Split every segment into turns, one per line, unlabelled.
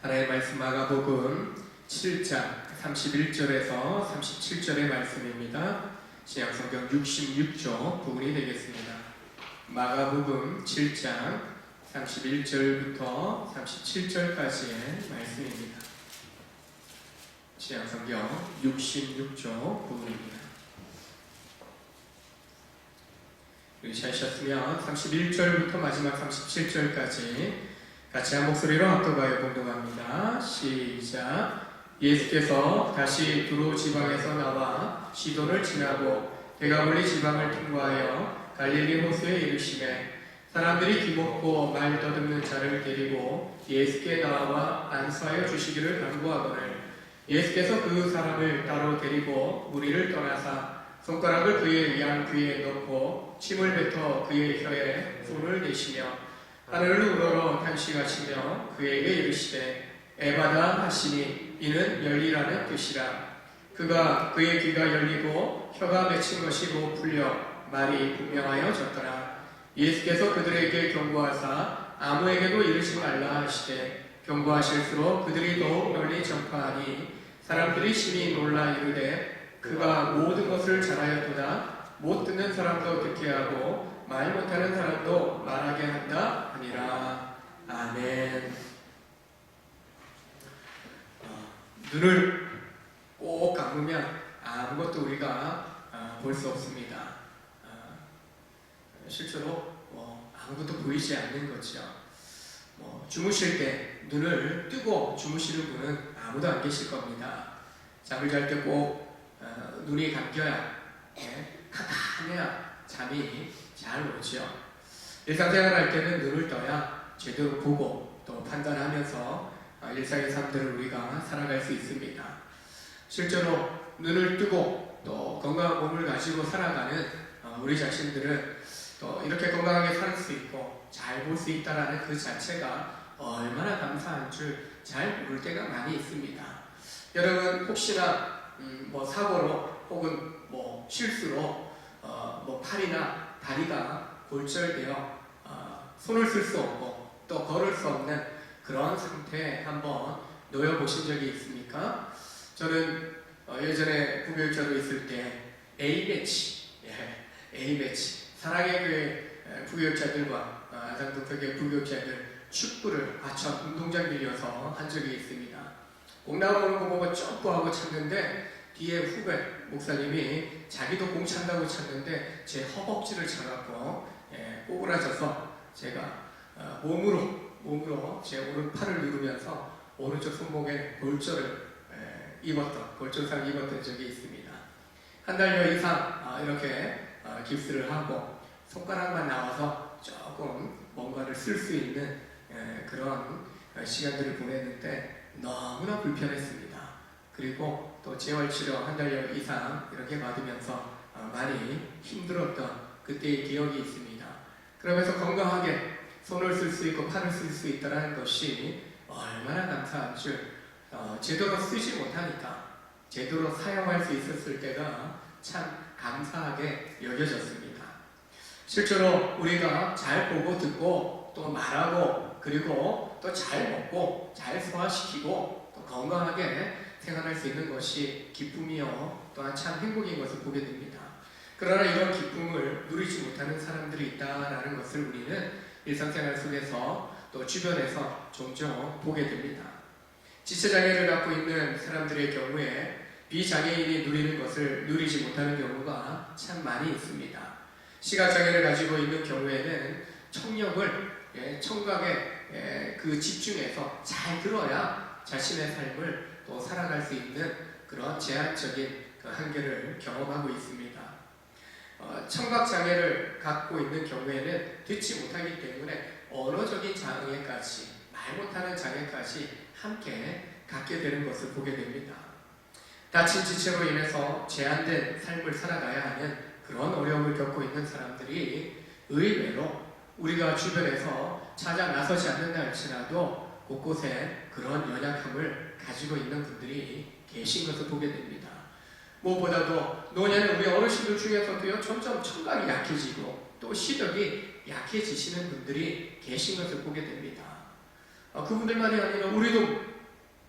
하나님의 말씀 마가복음 7장 31절에서 37절의 말씀입니다. 신약성경 66조 부분이 되겠습니다. 마가복음 7장 31절부터 37절까지의 말씀입니다. 신약성경 66조 부분입니다. 읽으셨으면 31절부터 마지막 37절까지 같이 한 목소리로 합독하여 봉독합니다. 시작. 예수께서 다시 두로 지방에서 나와 시돈을 지나고 데가볼리 지방을 통과하여 갈릴리 호수에 이르시매 사람들이 기먹고 말 더듬는 자를 데리고 예수께 나와 안수하여 주시기를 간구하거늘 예수께서 그 사람을 따로 데리고 무리를 떠나사 손가락을 그의 양 귀에 넣고 침을 뱉어 그의 혀에 손을 내시며 하늘을 우러러 탄식하시며 그에게 이르시되 에바다 하시니 이는 열리라는 뜻이라. 그가 그의 귀가 열리고 혀가 맺힌 것이 곧 풀려 말이 분명하여졌더라. 예수께서 그들에게 경고하사 아무에게도 이르지 말라 하시되 경고하실수록 그들이 더욱 널리 전파하니 사람들이 심히 놀라 이르되 그가 모든 것을 잘하였도다. 못 듣는 사람도 듣게 하고 말 못하는 사람도 말하게 한다 하니라. 아멘. 눈을 꼭 감으면 아무것도 우리가 볼 수 없습니다. 실제로 아무것도 보이지 않는 거죠. 주무실 때 눈을 뜨고 주무시는 분은 아무도 안 계실 겁니다. 잠을 잘 때 꼭 눈이 감겨야 카카해야 잠이 잘 오죠. 일상생활 할 때는 눈을 떠야 제대로 보고 또 판단하면서 일상의 삶들을 우리가 살아갈 수 있습니다. 실제로 눈을 뜨고 또 건강한 몸을 가지고 살아가는 우리 자신들은 또 이렇게 건강하게 살 수 있고 잘 볼 수 있다는 그 자체가 얼마나 감사한 줄 잘 모를 때가 많이 있습니다. 여러분 혹시나 사고로 혹은 실수로 팔이나 다리가 골절되어 손을 쓸 수 없고 또 걸을 수 없는 그런 상태에 한번 놓여보신 적이 있습니까? 저는 예전에 부교육자로 있을 때 A매치 사랑의 교회 부교육자들과 아산동표교회 부교육자들 축구를 과천 운동장 빌려서 한 적이 있습니다. 공 나오는 거 보고 점프하고 찼는데 뒤에 후배 목사님이 자기도 공 찬다고 찼는데 제 허벅지를 차갖고 꼬부라져서 제가 몸으로 제 오른팔을 누르면서 오른쪽 손목에 골절상을 입었던 적이 있습니다. 한 달여 이상 이렇게 깁스를 하고 손가락만 나와서 조금 뭔가를 쓸 수 있는 그런 시간들을 보냈는데 너무나 불편했습니다. 그리고 또 재활치료 한 달여 이상 이렇게 받으면서 많이 힘들었던 그때의 기억이 있습니다. 그러면서 건강하게 손을 쓸 수 있고 팔을 쓸 수 있다는 것이 얼마나 감사한 줄 제대로 쓰지 못하니까 제대로 사용할 수 있었을 때가 참 감사하게 여겨졌습니다. 실제로 우리가 잘 보고 듣고 또 말하고 그리고 또 잘 먹고 잘 소화시키고 또 건강하게 생활할 수 있는 것이 기쁨이요 또한 참 행복인 것을 보게 됩니다. 그러나 이런 기쁨을 누리지 못하는 사람들이 있다는 것을 우리는 일상생활 속에서 또 주변에서 종종 보게 됩니다. 지체장애를 갖고 있는 사람들의 경우에 비장애인이 누리는 것을 누리지 못하는 경우가 참 많이 있습니다. 시각장애를 가지고 있는 경우에는 청각에 그 집중해서 잘 들어야 자신의 삶을 또 살아갈 수 있는 그런 제한적인 그 한계를 경험하고 있습니다. 청각장애를 갖고 있는 경우에는 듣지 못하기 때문에 언어적인 장애까지 말 못하는 장애까지 함께 갖게 되는 것을 보게 됩니다. 다친 지체로 인해서 제한된 삶을 살아가야 하는 그런 어려움을 겪고 있는 사람들이 의외로 우리가 주변에서 찾아 나서지 않는다 할지라도 곳곳에 그런 연약함을 가지고 있는 분들이 계신 것을 보게 됩니다. 무엇보다도 노년의 우리 어르신들 중에서도요 점점 청각이 약해지고 또 시력이 약해지시는 분들이 계신 것을 보게 됩니다. 그분들만이 아니라 우리도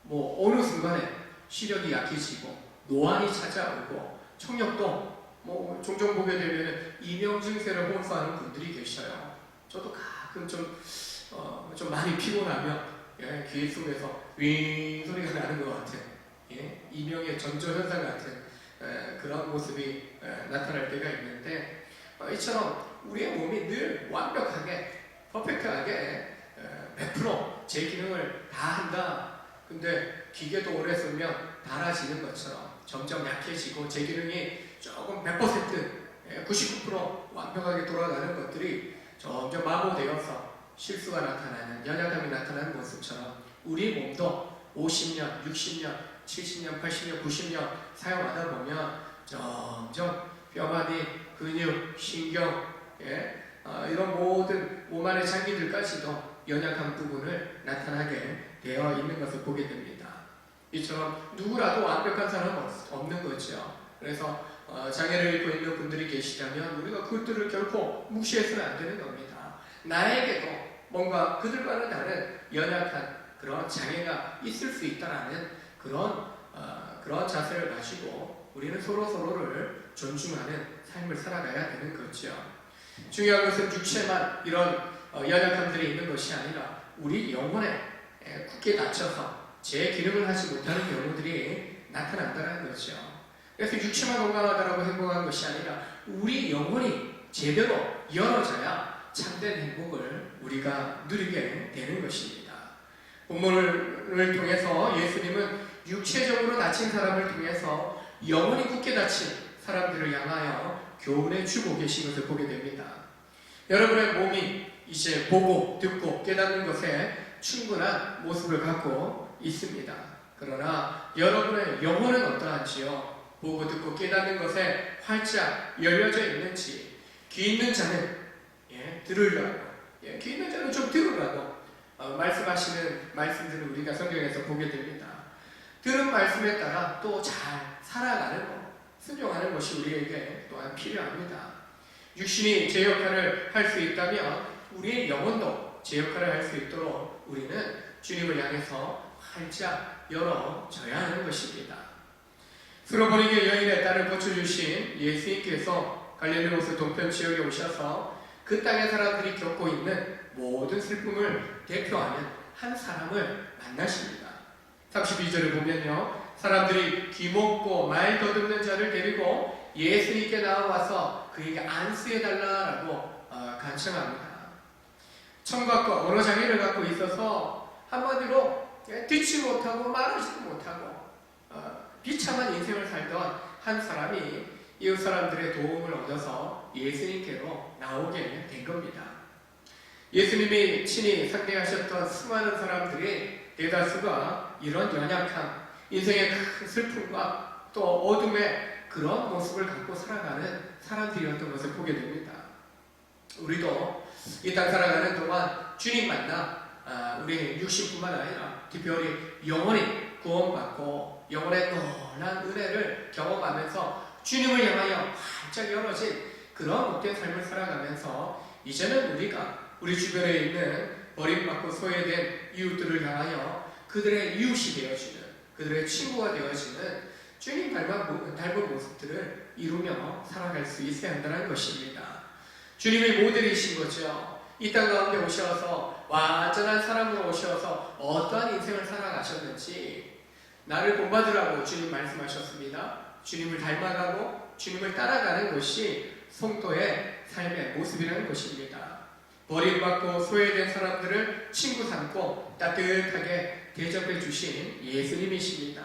뭐 어느 순간에 시력이 약해지고 노안이 찾아오고 청력도 뭐 종종 보게 되면 이명 증세를 호소하는 분들이 계셔요. 저도 가끔 좀 많이 피곤하면 귀 속에서 윙 소리가 나는 것 같은 이명의 전조 현상 같은 그런 모습이 나타날 때가 있는데 이처럼 우리의 몸이 늘 완벽하게 퍼펙트하게 100%제 기능을 다 한다. 근데 기계도 오래 쓰면 닳아지는 것처럼 점점 약해지고 제 기능이 조금 100% 99% 완벽하게 돌아가는 것들이 점점 마모되어서 실수가 나타나는, 연약함이 나타나는 모습처럼 우리 몸도 50년, 60년, 70년, 80년, 90년 사용하다 보면 점점 뼈마디, 근육, 신경 이런 모든 몸 안의 장기들까지도 연약한 부분을 나타나게 되어 있는 것을 보게 됩니다. 이처럼 누구라도 완벽한 사람은 없는 거죠. 그래서 장애를 입고 있는 분들이 계시다면 우리가 그들을 결코 무시해서는 안 되는 겁니다. 나에게도 뭔가 그들과는 다른 연약한 그런 장애가 있을 수 있다라는 그런 자세를 가지고 우리는 서로를 존중하는 삶을 살아가야 되는 거죠. 중요한 것은 육체만 이런 연약함들이 있는 것이 아니라 우리 영혼에 굳게 닫혀서 제 기능을 하지 못하는 경우들이 나타난다는 거죠. 그래서 육체만 건강하다고 행복한 것이 아니라 우리 영혼이 제대로 열어져야 참된 행복을 우리가 누리게 되는 것입니다. 본문을 통해서 예수님은 육체적으로 다친 사람을 통해서 영혼이 굳게 닫힌 사람들을 향하여 교훈해 주고 계신 것을 보게 됩니다. 여러분의 몸이 이제 보고 듣고 깨닫는 것에 충분한 모습을 갖고 있습니다. 그러나 여러분의 영혼은 어떠한지요? 보고 듣고 깨닫는 것에 활짝 열려져 있는지, 귀 있는 자는 들으라고, 귀 있는 자는 좀 들으라고 말씀하시는 말씀들을 우리가 성경에서 보게 됩니다. 들은 말씀에 따라 또 잘 살아가는 것, 순종하는 것이 우리에게 또한 필요합니다. 육신이 제 역할을 할 수 있다면 우리의 영혼도 제 역할을 할 수 있도록 우리는 주님을 향해서 활짝 열어줘야 하는 것입니다. 스로보니게 여인의 딸을 고쳐주신 예수님께서 갈릴리호수 동편 지역에 오셔서 그 땅의 사람들이 겪고 있는 모든 슬픔을 대표하는 한 사람을 만나십니다. 32절을 보면요, 사람들이 귀먹고 말 더듬는 자를 데리고 예수님께 나와서 그에게 안수해달라고 간청합니다. 청각과 언어 장애를 갖고 있어서 한마디로 듣지 못하고 말하지도 못하고 비참한 인생을 살던 한 사람이 이웃 사람들의 도움을 얻어서 예수님께로 나오게 된 겁니다. 예수님이 친히 상대하셨던 수많은 사람들이 대다수가 이런 연약함, 인생의 큰 슬픔과 또 어둠의 그런 모습을 갖고 살아가는 사람들이었던 것을 보게 됩니다. 우리도 이 땅 살아가는 동안 주님 만나 우리 육신뿐만 아니라 특별히 영원히 구원받고 영혼의 놀라운 은혜를 경험하면서 주님을 향하여 활짝 열어진 그런 못된 삶을 살아가면서 이제는 우리가 우리 주변에 있는 버림받고 소외된 이웃들을 향하여 그들의 이웃이 되어지는, 그들의 친구가 되어지는 주님 닮은 모습들을 이루며 살아갈 수 있어야 한다는 것입니다. 주님의 모델이신 거죠. 이 땅 가운데 오셔서 완전한 사람으로 오셔서 어떠한 인생을 살아가셨는지 나를 본받으라고 주님 말씀하셨습니다. 주님을 닮아가고 주님을 따라가는 것이 성도의 삶의 모습이라는 것입니다. 버림받고 소외된 사람들을 친구 삼고 따뜻하게 대접해 주신 예수님이십니다.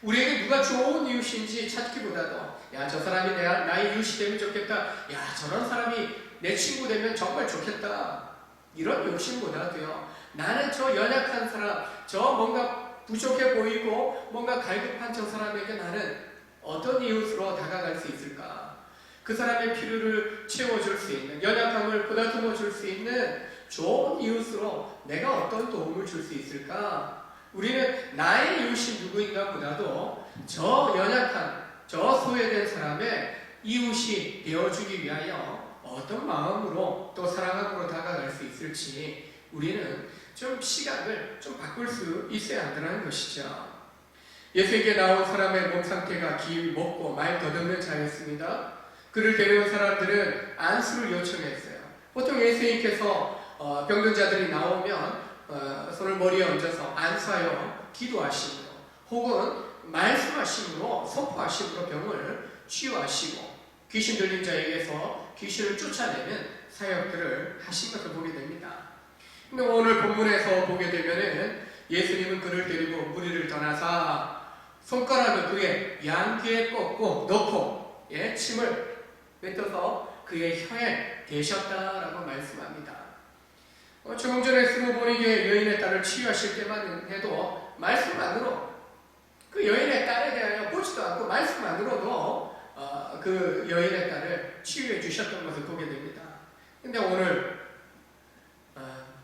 우리에게 누가 좋은 이웃인지 찾기보다도 야, 저 사람이 나의 이웃이 되면 좋겠다, 야, 저런 사람이 내 친구 되면 정말 좋겠다, 이런 욕심보다도요, 나는 저 연약한 사람, 저 뭔가 부족해 보이고 뭔가 갈급한 저 사람에게 나는 어떤 이웃으로 다가갈 수 있을까? 그 사람의 필요를 채워줄 수 있는, 연약함을 보다듬어 줄 수 있는 좋은 이웃으로 내가 어떤 도움을 줄 수 있을까? 우리는 나의 이웃이 누구인가 보다도 저 연약한, 저 소외된 사람의 이웃이 되어주기 위하여 어떤 마음으로 또 사랑함으로 다가갈 수 있을지 우리는 좀 시각을 좀 바꿀 수 있어야 한다는 것이죠. 예수에게 나온 사람의 몸 상태가 먹고 말 더듬는 자였습니다. 그를 데려온 사람들은 안수를 요청했어요. 보통 예수님께서 병든 자들이 나오면 손을 머리에 얹어서 안수하여 기도하심으로 혹은 말씀하심으로 선포하심으로 병을 치유하시고 귀신 들린 자에게서 귀신을 쫓아내는 사역들을 하신 것을 보게 됩니다. 근데 오늘 본문에서 보게 되면은 예수님은 그를 데리고 무리를 떠나사 손가락을 그의 양귀에 꽂고 넣고 침을 뱉어서 그의 혀에 대셨다라고 말씀합니다. 조금 전에 스무보니게 여인의 딸을 치유하실 때만 해도 말씀만으로 그 여인의 딸에 대하여 보지도 않고 말씀만으로도 그 여인의 딸을 치유해 주셨던 것을 보게 됩니다. 근데 오늘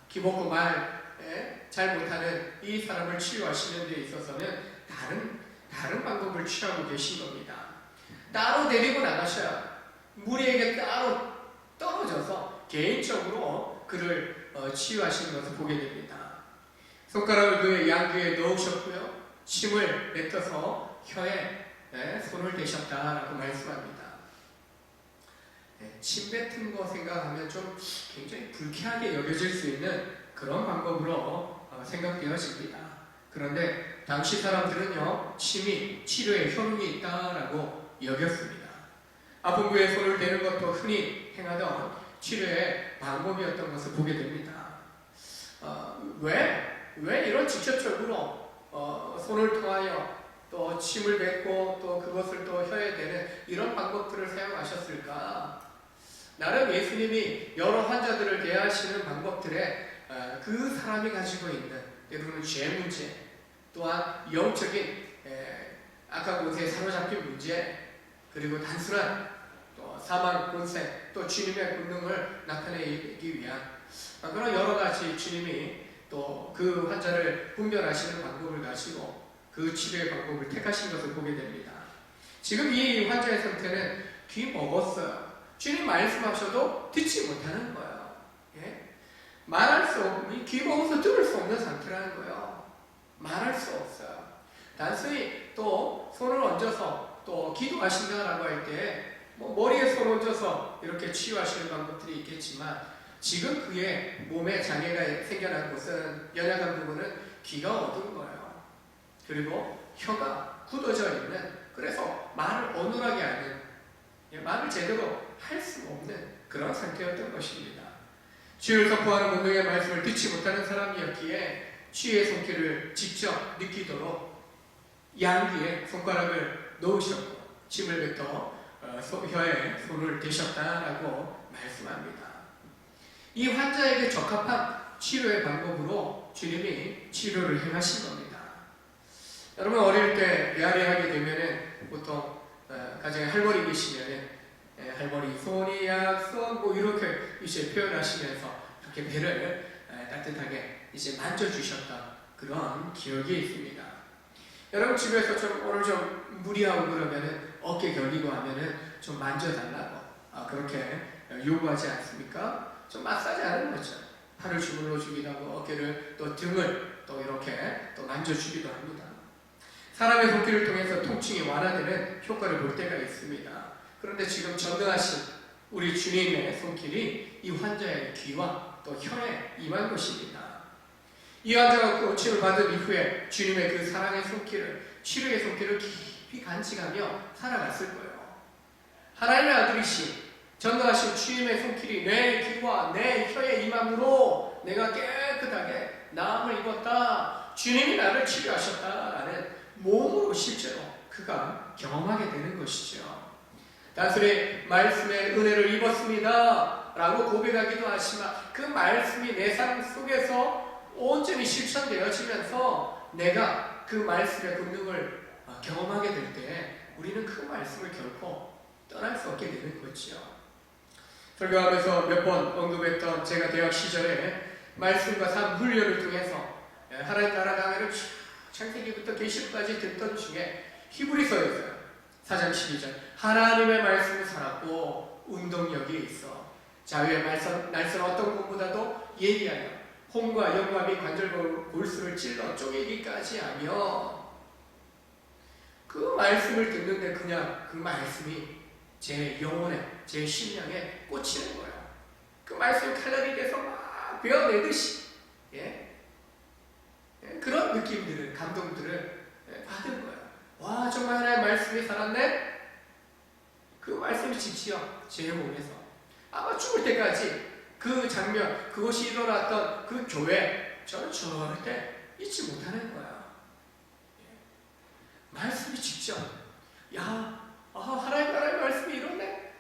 기복고 말 잘 못하는 이 사람을 치유하시는 데 있어서는 다른 방법을 취하고 계신 겁니다. 따로 데리고 나가셔야 무리에게 따로 떨어져서 개인적으로 그를 치유하시는 것을 보게 됩니다. 손가락을 그의 양귀에 넣으셨고요. 침을 뱉어서 혀에 손을 대셨다라고 말씀합니다. 침 뱉은 거 생각하면 좀 굉장히 불쾌하게 여겨질 수 있는 그런 방법으로 생각되어집니다. 그런데 당시 사람들은요, 침이 치료에 효능이 있다라고 여겼습니다. 아픈 부에 손을 대는 것도 흔히 행하던 치료의 방법이었던 것을 보게 됩니다. 왜 이런 직접적으로 손을 통하여 또 침을 뱉고 또 그것을 또 혀에 대는 이런 방법들을 사용하셨을까? 나름 예수님이 여러 환자들을 대하시는 방법들에 그 사람이 가지고 있는 때로는 죄 문제, 또한 영적인 악한 곳에 사로잡힌 문제, 그리고 단순한 또 사망, 권세, 또 주님의 권능을 나타내기 위한 그런 여러 가지 주님이 또 그 환자를 분별하시는 방법을 가지고 그 치료의 방법을 택하신 것을 보게 됩니다. 지금 이 환자의 상태는 귀 먹었어요. 주님 말씀하셔도 듣지 못하는 거예요. 말할 수 없는, 귀 먹어서 들을 수 없는 상태라는 거예요. 말할 수 없어요. 단순히 또 손을 얹어서 또 기도하신다라고 할 때 머리에 손 얹어서 이렇게 치유하시는 방법들이 있겠지만 지금 그의 몸에 장애가 생겨난 곳은 연약한 부분은 귀가 어두운 거예요. 그리고 혀가 굳어져 있는, 그래서 말을 어눌하게 하는, 말을 제대로 할 수 없는 그런 상태였던 것입니다. 치유를 선포하는 본능의 말씀을 듣지 못하는 사람이었기에 치유의 손길을 직접 느끼도록 양귀에 손가락을 넣으셨고 침을 뱉어 혀에 손을 대셨다라고 말씀합니다. 이 환자에게 적합한 치료의 방법으로 주님이 치료를 행하신 겁니다. 여러분 어릴 때 배앓이 하게 되면은 보통 가정에 할머니 계시면은 할머니 손이 약손 뭐 이렇게 이제 표현하시면서 이렇게 배를 따뜻하게 이제 만져주셨던 그런 기억이 있습니다. 여러분 집에서 좀 오늘 좀 무리하고 그러면은 어깨 결리고 하면은 좀 만져달라고 그렇게 요구하지 않습니까? 좀 마사지 하는 거죠. 팔을 주물러 주기도 하고 어깨를 또 등을 또 이렇게 또 만져주기도 합니다. 사람의 손길을 통해서 통증이 완화되는 효과를 볼 때가 있습니다. 그런데 지금 전능하신 우리 주님의 손길이 이 환자의 귀와 또 혀에 임한 것입니다. 이 환자가 고침을 받은 이후에 주님의 그 사랑의 손길을, 치료의 손길을 깊이 간직하며 살아갔을 거예요. 하나님의 아들이신 전능하신 주님의 손길이 내 귀와 내 혀에 임함으로 내가 깨끗하게 나음을 입었다. 주님이 나를 치료하셨다라는 몸으로 실제로 그가 경험하게 되는 것이죠. 단순히 말씀의 은혜를 입었습니다 라고 고백하기도 하지만 그 말씀이 내 삶 속에서 온전히 실천되어지면서 내가 그 말씀의 권능을 경험하게 될 때 우리는 그 말씀을 결코 떠날 수 없게 되는 거죠. 설교하면서 몇 번 언급했던 제가 대학 시절에 말씀과 삶 훈련을 통해서 하나님 나라 강해를 창세기부터 계시록까지 듣던 중에 히브리서였어요. 4장 12절 하나님의 말씀을 살았고 운동력이 있어 자유의 날선 어떤 것보다도 예리하여 혼과 영과 및 관절 골수를 찔러 쪼개기까지 하며 그 말씀을 듣는데 그냥 그 말씀이 제 영혼에, 제 심령에 꽂히는 거예요. 그 말씀 칼날이 돼서 막 베어내듯이 그런 느낌들을, 감동들을 받은 거예요. 와, 정말 하나님의 말씀이 살았네? 그 말씀이 지치어 제 몸에서 아마 죽을 때까지 그 장면, 그것이 일어났던 그 교회, 저는 절대 잊지 못하는 거예요. 말씀이 직접, 하나님 말씀이 이렇네.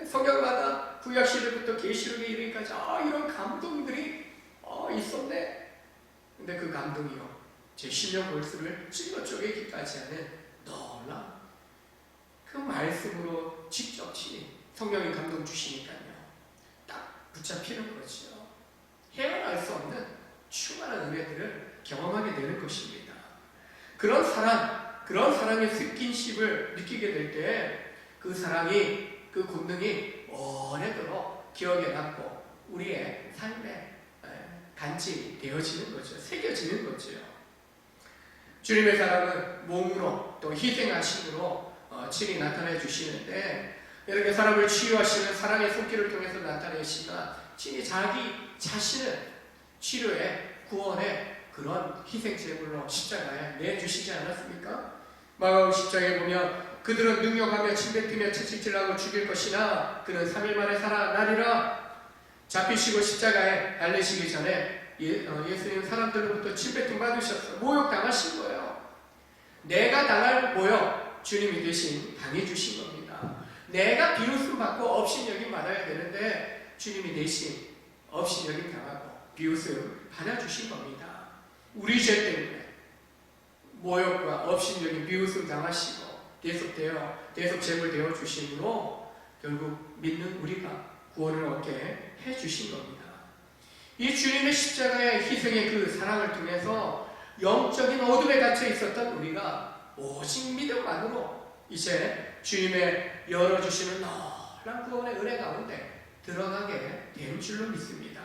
성경마다 구약시대부터 계시록에 이르기까지 이런 감동들이 있었네. 근데 그 감동이요, 제 심령 골수를 찔러 쪼개기까지 하는 놀라운 그 말씀으로 직접 친히 성령이 감동 주시니까요, 딱 붙잡히는 거죠. 헤어날 수 없는 충만한 은혜들을 경험하게 되는 것입니다. 그런 사랑의 스킨십을 느끼게 될 때 그 사랑이, 그 권능이 오래도록 기억에 남고 우리의 삶에 간직이 되어지는 거죠. 새겨지는 거죠. 주님의 사랑은 몸으로 또 희생하심으로 친히 나타내 주시는데, 이렇게 사람을 치유하시는 사랑의 손길을 통해서 나타내시나 친히 자기 자신을 치료의 구원의 그런 희생제물로 십자가에 내주시지 않았습니까? 마가복음 10장에 보면 그들은 능욕하며 침뱉으며 채찍질하고 죽일 것이나 그는 3일 만에 살아나리라. 잡히시고 십자가에 달리시기 전에 예수님 사람들로부터 침뱉음 받으셨어요. 모욕당하신 거예요. 내가 당할 모욕 주님이 대신 당해주신 겁니다. 내가 비웃음 받고 업신여김 받아야 되는데 주님이 대신 업신여김 당하고 비웃음 받아주신 겁니다. 우리 죄 때문에 모욕과 업신여김 비웃음 당하시고 대속 제물되어 주심으로 결국 믿는 우리가 구원을 얻게 해주신 겁니다. 이 주님의 십자가의 희생의 그 사랑을 통해서 영적인 어둠에 갇혀 있었던 우리가 오직 믿음만으로 이제 주님의 열어주시는 놀라운 구원의 은혜 가운데 들어가게 된 줄로 믿습니다.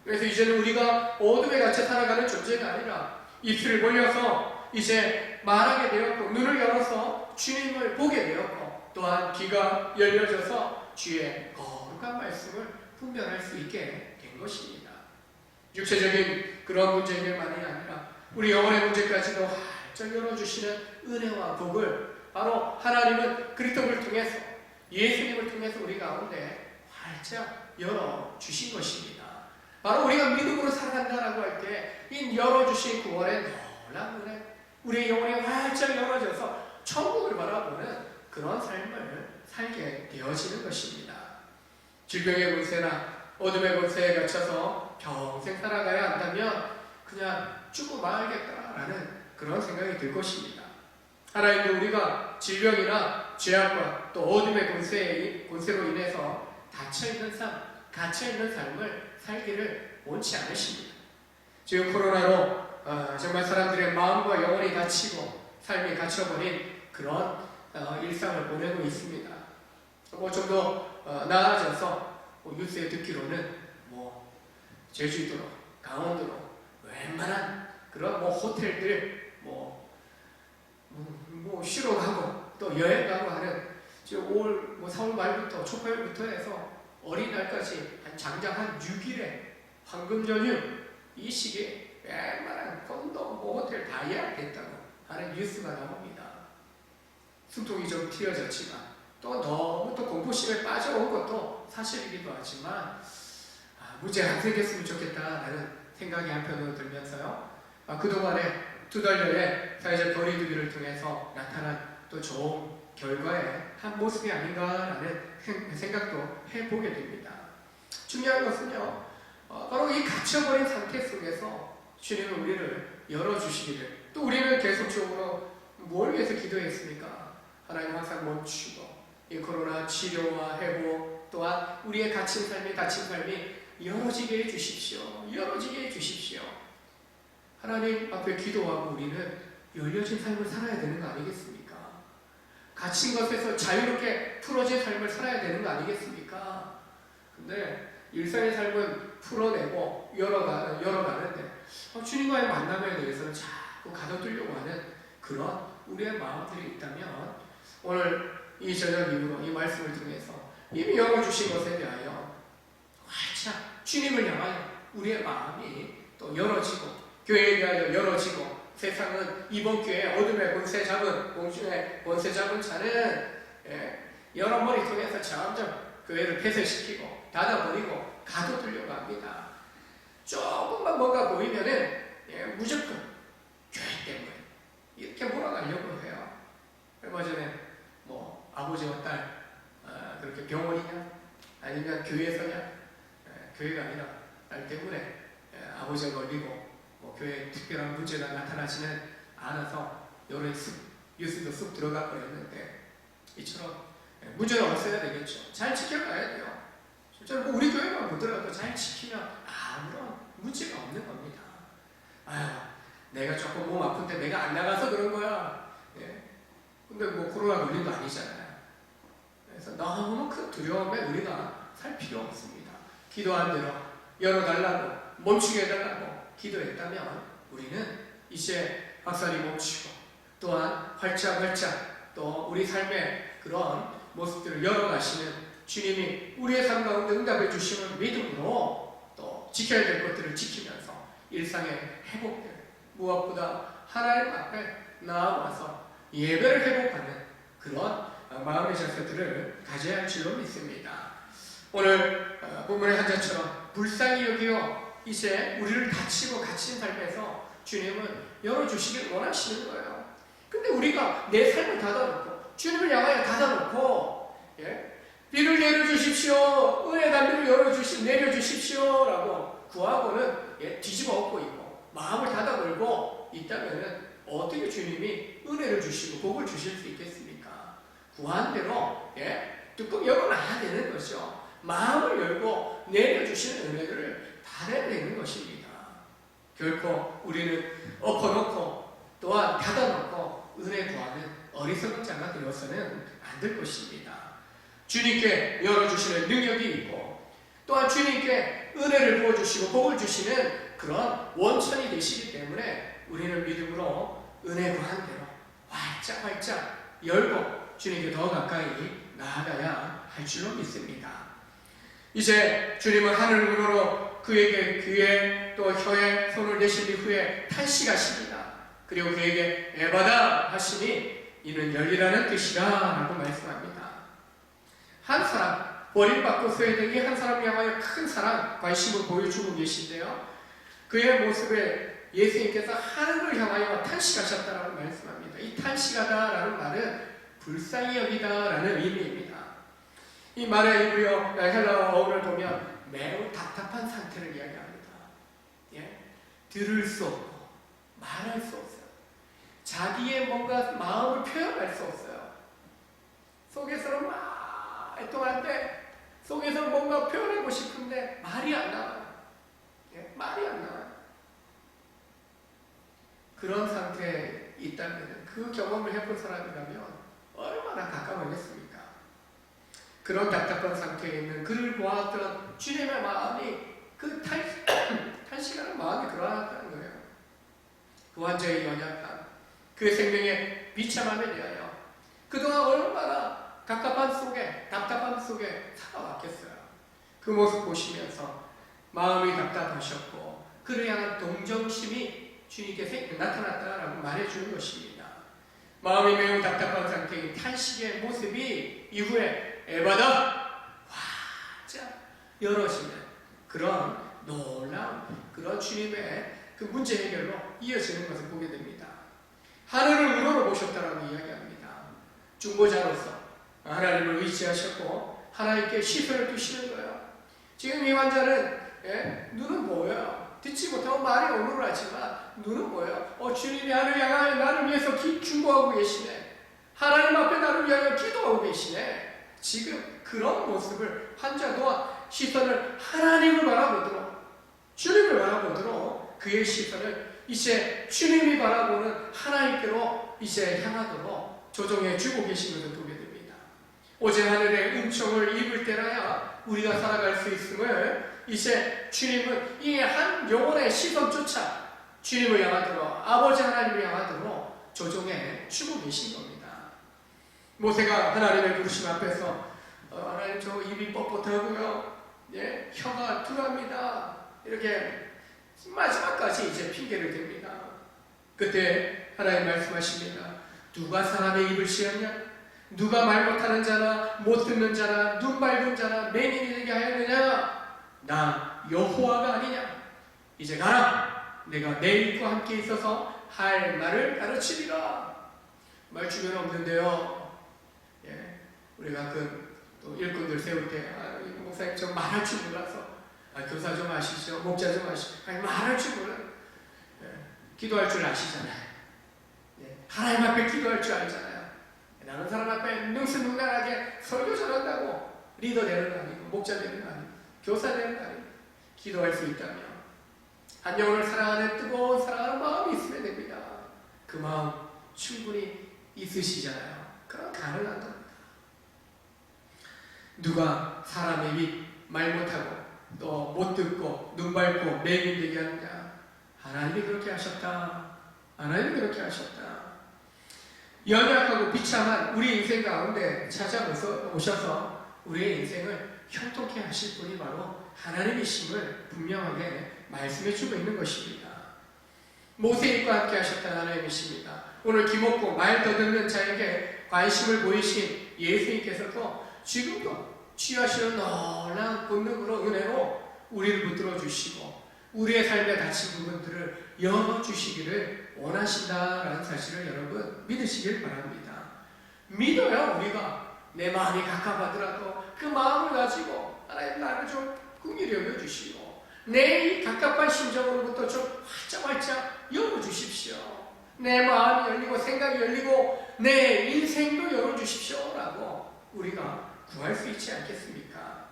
그래서 이제는 우리가 어둠에 갇혀 살아가는 존재가 아니라 입술을 벌려서 이제 말하게 되었고, 눈을 열어서 주님을 보게 되었고, 또한 귀가 열려져서 주의 거룩한 말씀을 분별할 수 있게 된 것입니다. 육체적인 그런 문제들만이 아니라 우리 영혼의 문제까지도 활짝 열어주시는 은혜와 복을 바로 하나님은 그리스도를 통해서, 예수님을 통해서 우리 가운데 활짝 열어주신 것입니다. 바로 우리가 믿음으로 살아간다라고 할 때 이 열어주신 구원의 놀라운 은혜, 우리의 영혼이 활짝 열어져서 천국을 바라보는 그런 삶을 살게 되어지는 것입니다. 질병의 권세나 어둠의 권세에 갇혀서 평생 살아가야 한다면 그냥 죽고 말겠다라는 그런 생각이 들 것입니다. 하나님도 우리가 질병이나 죄악과 또 어둠의 권세로 인해서 갇혀있는 삶을 살기를 원치 않으십니다. 지금 코로나로 정말 사람들의 마음과 영혼이 갇히고 삶이 갇혀버린 그런 일상을 보내고 있습니다. 좀 더 나아져서 뉴스에 듣기로는 제주도로, 강원도로 웬만한 그런 호텔들 쉬러 가고 또 여행 가고 하는 지금 4월 말부터 초파일부터 해서 어린날까지 장장 한 6일에 황금 연휴 이 시기에 웬만한 콘도 호텔 다 예약됐다고 하는 뉴스가 나옵니다. 숨통이 좀 튀어졌지만 또 너무 또 공포심에 빠져온 것도 사실이기도 하지만 문제가 안 생겼으면 좋겠다라는 생각이 한편으로 들면서요. 그동안에 2달여의 사회적 거리두기를 통해서 나타난 또 좋은 결과의 한 모습이 아닌가라는 생각도 해보게 됩니다. 중요한 것은요, 바로 이 갇혀버린 상태 속에서 주님은 우리를 열어주시기를, 또 우리는 계속적으로 뭘 위해서 기도했습니까? 하나님 항상 멈추고 이 코로나 치료와 회복, 또한 우리의 갇힌 삶이 열어지게 해주십시오. 열어지게 해주십시오. 하나님 앞에 기도하고 우리는 열려진 삶을 살아야 되는 거 아니겠습니까? 갇힌 것에서 자유롭게 풀어진 삶을 살아야 되는 거 아니겠습니까? 근데 일상의 삶은 풀어내고 열어가는데 주님과의 만남에 대해서는 자꾸 가둬두려고 하는 그런 우리의 마음들이 있다면 오늘 이 저녁 이후로 이 말씀을 통해서 이미 열어주신 것에 대하여 활짝 주님을 향하여 우리의 마음이 또 열어지고 교회에 대하여 열어지고 세상은 이번 기회에 어둠의 권세 잡은 공중의 권세 잡은 자는 여러 머리 통해서 점점 교회를 폐쇄시키고 닫아버리고 가둬두려고 합니다. 조금만 뭔가 보이면은 무조건 교회 때문에 이렇게 몰아가려고 해요. 얼마 전에 뭐 아버지와 딸 그렇게 병원이냐 아니면 교회에서냐 교회가 아니라 딸 때문에 아버지가 걸리고 뭐 교회에 특별한 문제가 나타나지는 않아서 여러 뉴스도 쑥 들어가 버렸는데 이처럼 문제는 없어야 되겠죠. 잘 지켜가야 돼요. 실제로 뭐 우리 교회만 보더라도 잘 지키면 아무런 문제가 없는 겁니다. 아유, 내가 조금 몸 아픈데 내가 안 나가서 그런 거야. 근데 뭐 코로나 걸린 거 아니잖아요. 그래서 너무 큰 두려움에 우리가 살 필요 없습니다. 기도한 대로 열어달라고 멈추게 해달라고 기도했다면 우리는 이제 학살이 멈추고 또한 활짝 또 우리 삶의 그런 모습들을 열어가시는 주님이 우리의 삶 가운데 응답해 주시는 믿음으로 또 지켜야 될 것들을 지키면서 일상의 회복들 무엇보다 하나님 앞에 나아와서 예배를 회복하는 그런 마음의 자세들을 가져야 할 줄로 믿습니다. 오늘 본문의 한자처럼 불쌍히 여기어 이제 우리를 다치고 갇힌 삶에서 주님은 열어주시기를 원하시는 거예요. 근데 우리가 내 삶을 닫아놓고 주님을 향하여 닫아놓고 비를 내려주십시오. 은혜 담비를 내려주십시오 라고 구하고는 뒤집어 엎고 있고 마음을 닫아걸고 있다면 어떻게 주님이 은혜를 주시고 복을 주실 수 있겠습니까? 구한 대로 뚜껑 열어놔야 되는 것이죠. 마음을 열고 내려주시는 은혜를 받아내는 것입니다. 결코 우리는 엎어놓고 또한 닫아놓고 은혜 구하는 어리석은 자가 되어서는 안 될 것입니다. 주님께 열어주시는 능력이 있고 또한 주님께 은혜를 부어주시고 복을 주시는 그런 원천이 되시기 때문에 우리는 믿음으로 은혜 구한 대로 활짝 열고 주님께 더 가까이 나아가야 할 줄로 믿습니다. 이제 주님은 하늘 문으로 그에게 귀에 또 혀에 손을 내신 이후에 탄식하십니다. 그리고 그에게 에바다 하시니 이는 열리라는 뜻이라 라고 말씀합니다. 한 사람 버림받고 소외되기 한 사람 향하여 큰 사랑 관심을 보여주고 계신데요. 그의 모습에 예수님께서 하늘을 향하여 탄식하셨다라고 말씀합니다. 이 탄식하다라는 말은 불쌍히 여기다라는 의미입니다. 이 말의 이브리어 헬라어 어원을 보면 매우 답답한 상태를 이야기합니다. 들을 수 없고 말할 수 없어요. 자기의 뭔가 마음을 표현할 수 없어요. 속에서는 막 애통한데 속에서 뭔가 표현하고 싶은데 말이 안 나와요. 말이 안 나와요. 그런 상태에 있다면 그 경험을 해본 사람이라면 얼마나 가까워졌습니까? 그런 답답한 상태에 있는 그를 보았던 주님의 마음이 그 탄식하는 마음이 그러하다는 거예요. 그 환자의 연약함, 그의 생명의 비참함에 대하여 그동안 얼마나 답답함 속에 살아왔겠어요. 그 모습 보시면서 마음이 답답하셨고 그를 향한 동정심이 주님께서 나타났다라고 말해주는 것입니다. 마음이 매우 답답한 상태인 탄식의 모습이 이후에 에바다 활짝 열어지는 그런 놀라운 그런 주님의 그 문제 해결로 이어지는 것을 보게 됩니다. 하늘을 우러러보셨다라고 이야기합니다. 중보자로서 하나님을 의지하셨고 하나님께 시선을 두시는 거예요. 지금 이 환자는 눈은 보여요. 듣지 못하고 말이 오물하지만 눈은 보여요. 주님이 하늘 향하여 나를 위해서 중보하고 계시네. 하나님 앞에 나를 위하여 기도하고 계시네. 지금 그런 모습을 환자도 시선을 하나님을 바라보도록 주님을 바라보도록 그의 시선을 이제 주님이 바라보는 하나님께로 이제 향하도록 조정해 주고 계신 것을 보게 됩니다. 오직 하늘의 은총을 입을 때라야 우리가 살아갈 수 있음을 이제 주님은 이 한 영혼의 시선조차 주님을 향하도록, 아버지 하나님을 향하도록 조종해 주고 계신 겁니다. 모세가 하나님의 부르심 앞에서 하나님 저 입이 뻣뻣하고요, 예, 혀가 둔합니다, 이렇게 마지막까지 이제 핑계를 댑니다. 그때 하나님 말씀하십니다. 누가 사람의 입을 씌었냐? 누가 말 못하는 자나 못 듣는 자나 눈 밝은 자나 맹인이 되게 하였느냐? 나 여호와가 아니냐? 이제 가라. 내가 내 입과 함께 있어서 할 말을 가르치리라. 말 주변 없는데요. 예, 우리가 또 일꾼들 세울 때 목사님 저 말할 줄 몰라서, 교사 좀 아시죠? 목자 좀 아시죠? 말할 줄 몰라요. 예, 기도할 줄 아시잖아요. 예, 하나님 앞에 기도할 줄 알잖아요. 다른 사람 앞에 능수능란하게 설교 잘한다고 리더 되는 거 아니고, 목자 되는 거 아니고, 교사 되는 거 아니고, 기도할 수 있다면 한 영혼을 사랑하는 뜨거운 사랑하는 마음이 있으면 됩니다. 그 마음 충분히 있으시잖아요. 그럼 가능한 겁니다. 누가 사람의 입 말 못하고 또 못 듣고 눈 밝고 맹인 되게 하느냐? 하나님이 그렇게 하셨다. 하나님이 그렇게 하셨다. 연약하고 비참한 우리 인생 가운데 찾아오셔서 우리의 인생을 형통케 하실 분이 바로 하나님이심을 분명하게 말씀해주고 있는 것입니다. 모세입과 함께 하셨던 하나님이십니다. 오늘 귀먹고 말 더듬는 자에게 관심을 보이신 예수님께서도 지금도 취하시는 놀라운 본능으로, 은혜로 우리를 붙들어 주시고 우리의 삶에 닫힌 부분들을 열어주시기를 원하신다라는 사실을 여러분 믿으시길 바랍니다. 믿어요. 우리가 내 마음이 가깝하더라도 그 마음을 가지고 하나님 나를 좀 긍휼히 여겨주시고 내 이 갑갑한 심정으로부터 좀 활짝활짝 열어주십시오. 내 마음이 열리고 생각이 열리고 내 인생도 열어주십시오 라고 우리가 구할 수 있지 않겠습니까?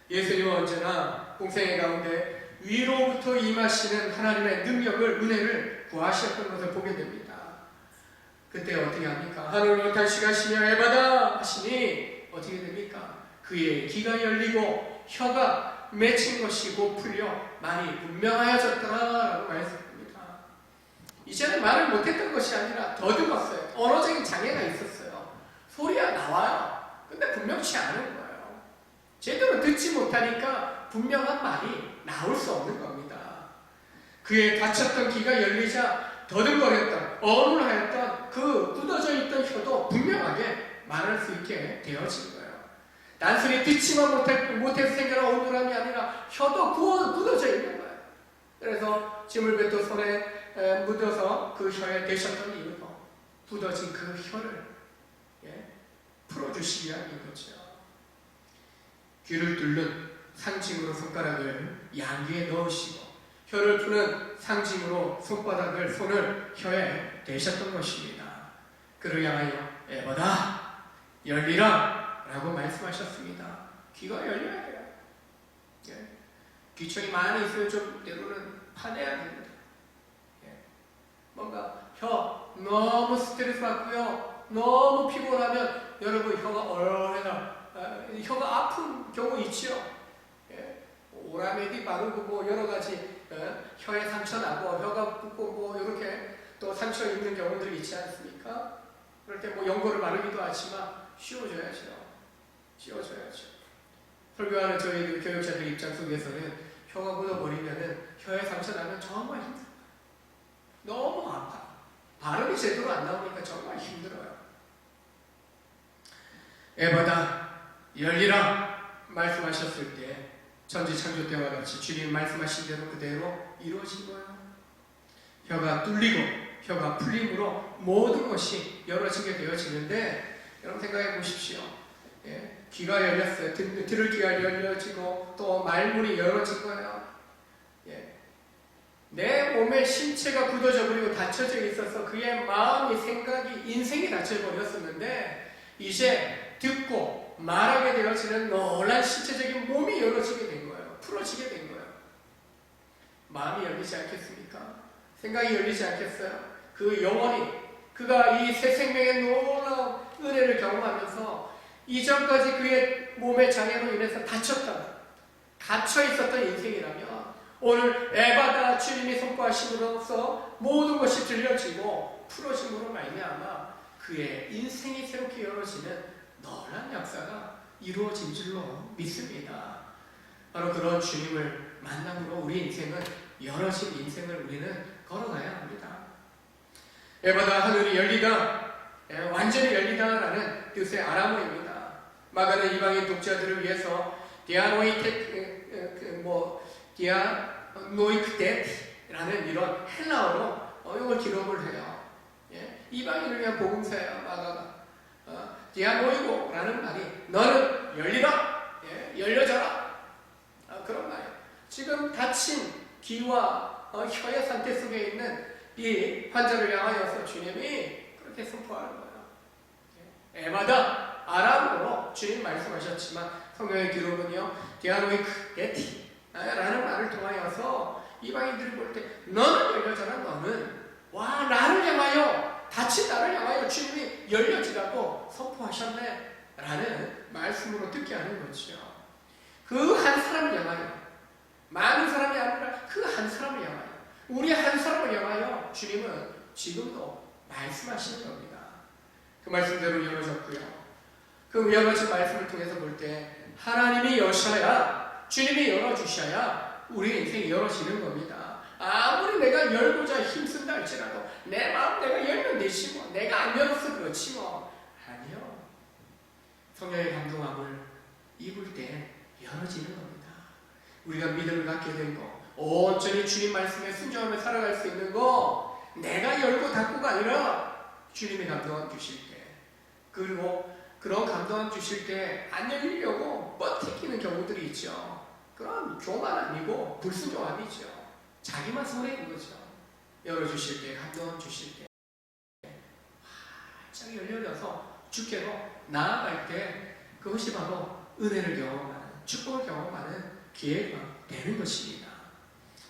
예수님은 언제나 공생의 가운데 위로부터 임하시는 하나님의 능력을, 은혜를 구하셨던 것을 보게 됩니다. 그때 어떻게 합니까? 하늘로 달식하시며 에바다 하시니 어떻게 됩니까? 그의 귀가 열리고 혀가 맺힌 것이 곧 풀려 말이 분명하여졌더라라고 말했습니다. 이제는 말을 못했던 것이 아니라 더듬었어요. 언어적인 장애가 있었어요. 소리가 나와요. 근데 분명치 않은 거예요. 제대로 듣지 못하니까 분명한 말이 나올 수 없는 겁니다. 그의 닫혔던 귀가 열리자 더듬거렸던, 어눌하였던 그 굳어져 있던 혀도 분명하게 말할 수 있게 되어진 거예요. 단순히 듣지만 못해서 생겨난 어눌함이 아니라 혀도 굳어져 있는 거예요. 그래서 짐을 뱉어 손에 묻어서 그 혀에 대셨던 이유도 굳어진 그 혀를 풀어주시기 위함인 거죠. 귀를 뚫는 상징으로 손가락을 양귀에 넣으시고 혀를 푸는 상징으로 손을 혀에 대셨던 것입니다. 그를 향하여 에바다 열리라 라고 말씀하셨습니다. 귀가 열려야 돼요. 귀청이 많이 있으면 좀 때로는 파내야 됩니다. 뭔가 혀 너무 스트레스 받고요, 너무 피곤하면 여러분 혀가 혀가 아픈 경우 있죠. 오라메디 바르고 뭐 여러 가지 혀에 상처 나고 혀가 붓고 뭐 이렇게 또 상처 입는 경우들이 있지 않습니까? 그럴 때 뭐 연고를 바르기도 하지만 씌워줘야죠. 설교하는 저희 교육자들 입장 속에서는 혀가 묻어버리면은 혀에 상처 나면 정말 힘들어요. 너무 아파. 발음이 제대로 안 나오니까 정말 힘들어요. 에바다 열리라 말씀하셨을 때 천지창조 때와 같이 주님 말씀하신 대로 그대로 이루어진 거예요. 혀가 뚫리고 혀가 풀림으로 모든 것이 열어지게 되어지는데 여러분 생각해 보십시오. 귀가 열렸어요. 들을 귀가 열려지고 또 말문이 열어진 거예요. 내 몸의 신체가 굳어져 버리고 닫혀져 있어서 그의 마음이, 생각이, 인생이 닫혀 버렸었는데 이제 듣고 말하게 되어지는 놀란 신체적인 몸이 열어지게 된 거예요. 풀어지게 된 거예요. 마음이 열리지 않겠습니까? 생각이 열리지 않겠어요? 그 영혼이, 그가 이 새 생명의 놀라운 은혜를 경험하면서 이전까지 그의 몸의 장애로 인해서 다쳤던, 갇혀 있었던 인생이라면 오늘 에바다 주님이 선포하심으로써 모든 것이 들려지고 풀어짐으로 말미암아 그의 인생이 새롭게 열어지는 놀라운 역사가 이루어진 줄로 믿습니다. 바로 그런 주님을 만남으로 우리 인생은 열어진 인생을 우리는 걸어가야 합니다. 에바다 하늘이 열리다, 완전히 열리다라는 뜻의 아람어입니다. 마가는 이방인 독자들을 위해서 디아노이크데라는 이런 헬라어로 이걸 기록을 해요. 이방인을 위한 복음서예요. 마가가 디아노이고라는 말이 너는 열리다, 열려져라, 그런 말이에요. 지금 다친 귀와 혀의 상태 속에 있는 이 환자를 향하여서 주님이 그렇게 선포하는 거예요. 에바다, 아람어로 주님 말씀하셨지만 성경의 기록은요, 디아노이크데티 라는 말을 통하여서 이방인들이 볼 때 너는 열려져라, 너는 와 나를 향하여, 다친 나를 향하여 주님이 열려지라고 선포하셨네 라는 말씀으로 듣게 하는 거죠. 그 한 사람을 향하여, 많은 사람이 아니라 그 한 사람을 향하여, 우리 한 사람을 향하여 주님은 지금도 말씀하시는 겁니다. 그 말씀대로 열어졌고요. 그 열어진 말씀을 통해서 볼 때 하나님이 여셔야, 주님이 열어주셔야 우리 인생이 열어지는 겁니다. 아무리 내가 열고자 힘쓴다 할지라도 내 마음 내가 열면 되지 뭐, 내가 안 열어서 그렇지 뭐. 아니요. 성령의 감동함을 입을 때 열어지는 겁니다. 우리가 믿음을 갖게 된 거, 온전히 주님 말씀에 순종하며 살아갈 수 있는 거, 내가 열고 닫고가 아니라 주님이 감동함 주실 때, 그리고 그런 감동함 주실 때 안 열리려고 버티기는 경우들이 있죠. 그럼 교만 아니고 불순종함이죠. 자기만 손해인 거죠. 열어주실 때, 감동함 주실 때 활짝 열려져서 주께로 나아갈 때 그것이 바로 은혜를 경험하는, 축복을 경험하는 기회가 되는 것입니다.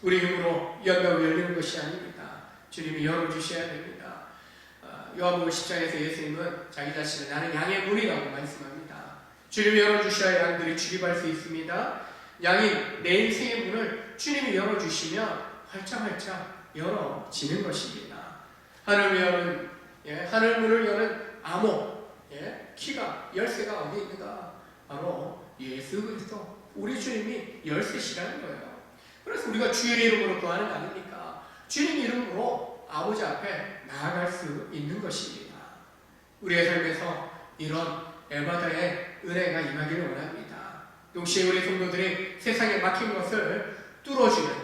우리 힘으로 연다고 열리는 것이 아닙니다. 주님이 열어주셔야 됩니다. 요한복음 10장에서 예수님은 자기 자신을 나는 양의 문이라고 말씀합니다. 주님이 열어주셔야 양들이 출입할 수 있습니다. 양인 내 인생의 문을 주님이 열어주시면 활짝활짝 열어지는 것입니다. 하늘 문을 여는 암호, 키가, 열쇠가 어디 있는가? 바로 예수 그리스도, 우리 주님이 열쇠시라는 거예요. 그래서 우리가 주의 이름으로 구하는 거 아닙니까? 주님 이름으로 아버지 앞에 나아갈 수 있는 것입니다. 우리의 삶에서 이런 에바다의 은혜가 임하기를 원합니다. 동시에 우리 성도들이 세상에 막힌 것을 뚫어주는,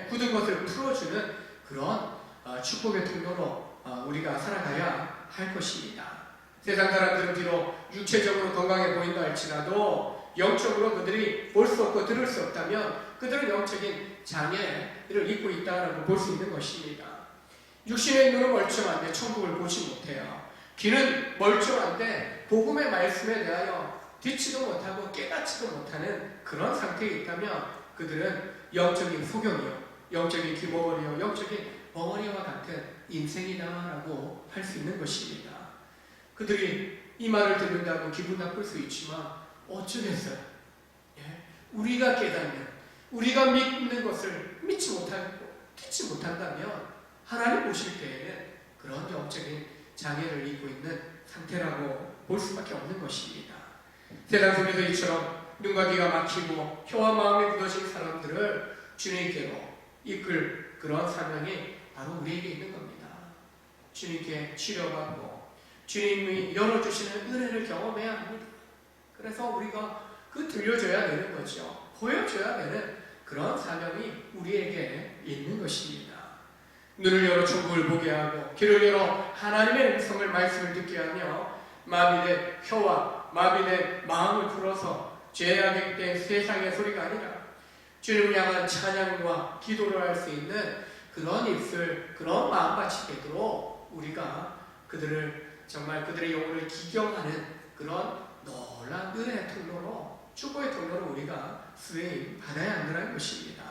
굳은 것을 풀어주는 그런 축복의 통로로 우리가 살아가야 할 것입니다. 세상 사람들은 비록 육체적으로 건강해 보인다 할지라도 영적으로 그들이 볼 수 없고 들을 수 없다면 그들은 영적인 장애를 입고 있다고 볼 수 있는 것입니다. 육신의 눈은 멀쩡한데 천국을 보지 못해요. 귀는 멀쩡한데 복음의 말씀에 대하여 듣지도 못하고 깨닫지도 못하는 그런 상태에 있다면 그들은 영적인 소경이요, 영적인 귀머거리요, 영적인 벙어리와 같은 인생이다라고 할 수 있는 것입니다. 그들이 이 말을 듣는다고 기분 나쁠 수 있지만 어쩌겠어요. 우리가 깨닫는, 우리가 믿는 것을 믿지 못하고 듣지 못한다면 하나님 보실 때에는 그런 영적인 장애를 입고 있는 상태라고 볼 수밖에 없는 것입니다. 세상 속에서 이처럼 눈과 귀가 막히고 혀와 마음이 굳어진 사람들을 주님께로 이끌 그런 사명이 바로 우리에게 있는 겁니다. 주님께 치료받고 주님이 열어주시는 은혜를 경험해야 합니다. 그래서 우리가 그 들려줘야 되는 거죠. 보여줘야 되는 그런 사명이 우리에게 있는 것입니다. 눈을 열어 천국을 보게 하고 귀를 열어 하나님의 음성을 말씀을 듣게 하며 마비된 혀와 마비된 마음을 풀어서 죄악에 된 세상의 소리가 아니라 주님을 향한 찬양과 기도를 할 수 있는 그런 입술, 그런 마음밭이 되도록 우리가 정말 그들의 영혼을 기경하는 그런 놀라운 은혜의 통로로, 축복의 통로로 우리가 쓰임 받아야 한다는 것입니다.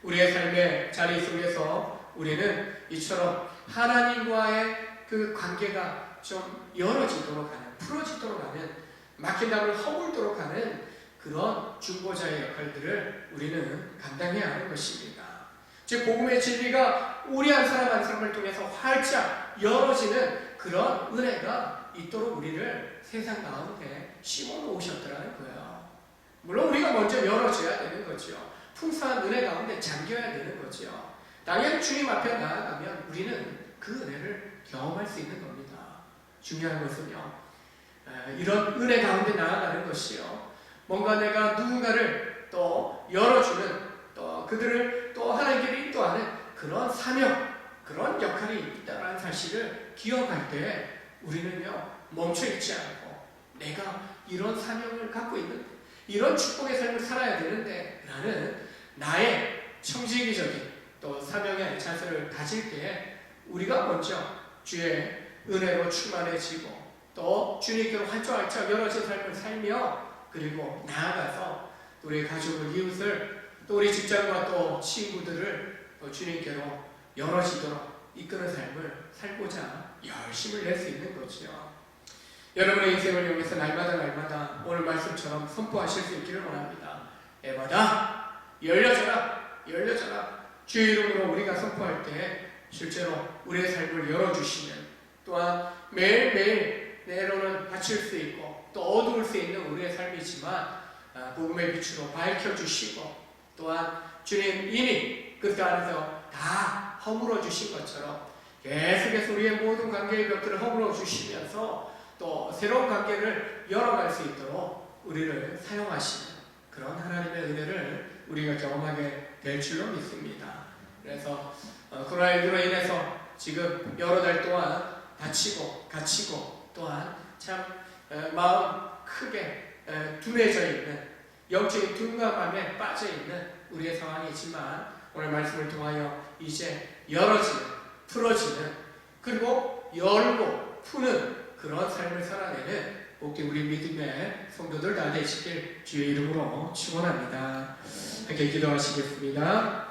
우리의 삶의 자리 속에서 우리는 이처럼 하나님과의 그 관계가 좀 열어지도록 하는, 풀어지도록 하는 막힌 담을 허물도록 하는 그런 중보자의 역할들을 우리는 감당해야 하는 것입니다. 즉 복음의 진리가 우리 한 사람 한 사람을 통해서 활짝 열어지는 그런 은혜가 있도록 우리를 세상 가운데 심어 놓으셨더라는 거예요. 물론 우리가 먼저 열어줘야 되는 거죠. 풍성한 은혜 가운데 잠겨야 되는 거죠. 당연히 주님 앞에 나아가면 우리는 그 은혜를 경험할 수 있는 겁니다. 중요한 것은요, 이런 은혜 가운데 나아가는 것이요, 뭔가 내가 누군가를 또 열어주는, 또 그들을 또 하나님께로 인도하는 그런 사명, 그런 역할이 있다는 사실을 기억할 때 우리는요 멈춰있지 않고 내가 이런 사명을 갖고 있는, 이런 축복의 삶을 살아야 되는데 라는 나의 청지기적인 또 사명의 자세를 가질 때에 우리가 먼저 주의 은혜로 충만해지고 또 주님께로 활짝활짝 열어진 삶을 살며, 그리고 나아가서 우리 가족을, 이웃을, 또 우리 직장과 또 친구들을 또 주님께로 열어지도록 이끄는 삶을 살고자 열심을 낼 수 있는 거죠. 여러분의 인생을 위해서 날마다 오늘 말씀처럼 선포하실 수 있기를 원합니다. 애마다 열려져라, 열려져라. 주의 이름으로 우리가 선포할 때 실제로 우리의 삶을 열어주시면, 또한 매일매일 때로는 갇힐 수 있고 또 어두울 수 있는 우리의 삶이지만 복음의 빛으로 밝혀주시고, 또한 주님 이미 그 안에서 다 허물어 주신 것처럼 계속해서 우리의 모든 관계의 벽들을 허물어 주시면서 또 새로운 관계를 열어갈 수 있도록 우리를 사용하시는 그런 하나님의 은혜를 우리가 경험하게 될 줄로 믿습니다. 그래서 코로나19로 인해서 지금 여러 달 동안 다치고 갇히고 또한 참 마음 크게 둔해져 있는, 영적인 둔감함에 빠져 있는 우리의 상황이지만 오늘 말씀을 통하여 이제 열어지는, 풀어지는, 그리고 열고 푸는 그런 삶을 살아내는 복된 우리 믿음의 성도들 다 되시길 주의 이름으로 축원합니다. 함께 기도하시겠습니다.